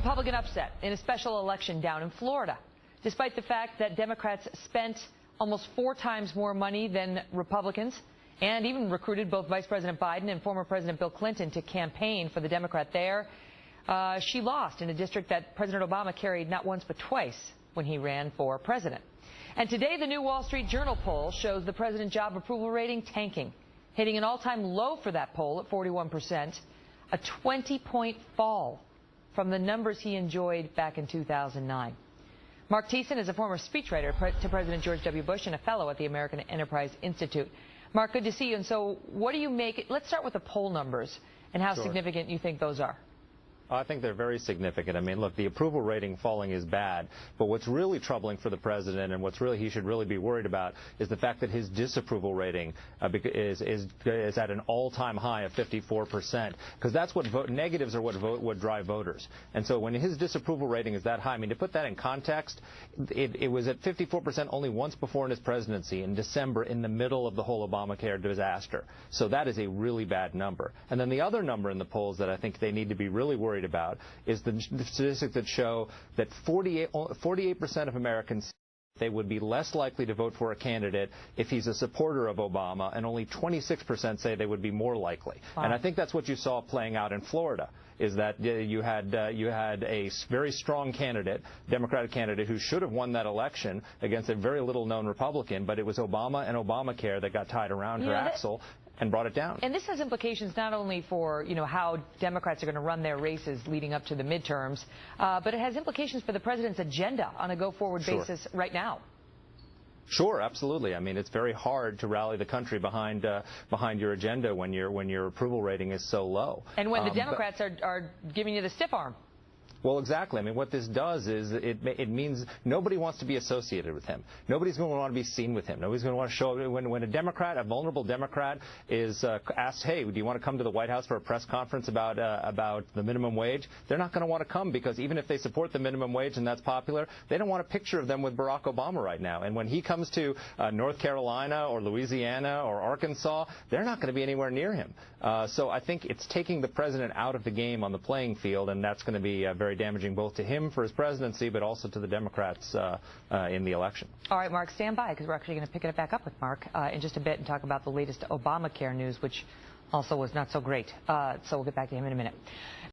Republican upset in a special election down in Florida. Despite the fact that Democrats spent almost 4 times more money than Republicans and even recruited both Vice President Biden and former President Bill Clinton to campaign for the Democrat there, she lost in a district that President Obama carried not once but twice when he ran for president. And today, the new Wall Street Journal poll shows the president's job approval rating tanking, hitting an all-time low for that poll at 41%, a 20-point fall from the numbers he enjoyed back in 2009. Mark Thiessen is a former speechwriter to President George W. Bush and a fellow at the American Enterprise Institute. Mark, good to see you. And so what do you make? Let's start with the poll numbers and how significant you think those are. I think they're very significant. I mean, look, the approval rating falling is bad, but what's really troubling for the president and what's really he should really be worried about is the fact that his disapproval rating is at an all-time high of 54%, because that's what negatives are what drive voters. And so when his disapproval rating is that high, I mean, to put that in context, it was at 54% only once before in his presidency in December, in the middle of the whole Obamacare disaster. So that is a really bad number. And then the other number in the polls that I think they need to be really worried about is the statistics that show that 48% of Americans they would be less likely to vote for a candidate if he's a supporter of Obama, and only 26% say they would be more likely. Wow. And I think that's what you saw playing out in Florida, is that you had a very strong candidate, Democratic candidate, who should have won that election against a very little-known Republican, but it was Obama and Obamacare that got tied around her axle and brought it down. And this has implications not only for, how Democrats are going to run their races leading up to the midterms, but it has implications for the president's agenda on a go-forward basis right now. Sure, absolutely. I mean, it's very hard to rally the country behind your agenda when your approval rating is so low. And when the Democrats are giving you the stiff arm. Well, exactly. I mean, what this does is it means nobody wants to be associated with him. Nobody's going to want to be seen with him. Nobody's going to want to show up. When a Democrat, a vulnerable Democrat, is asked, hey, do you want to come to the White House for a press conference about the minimum wage? They're not going to want to come, because even if they support the minimum wage and that's popular, they don't want a picture of them with Barack Obama right now. And when he comes to North Carolina or Louisiana or Arkansas, they're not going to be anywhere near him. So I think it's taking the president out of the game on the playing field, and that's going to be very damaging both to him for his presidency, but also to the Democrats in the election. All right, Mark, stand by, because we're actually going to pick it back up with Mark in just a bit and talk about the latest Obamacare news, which also was not so great. So we'll get back to him in a minute.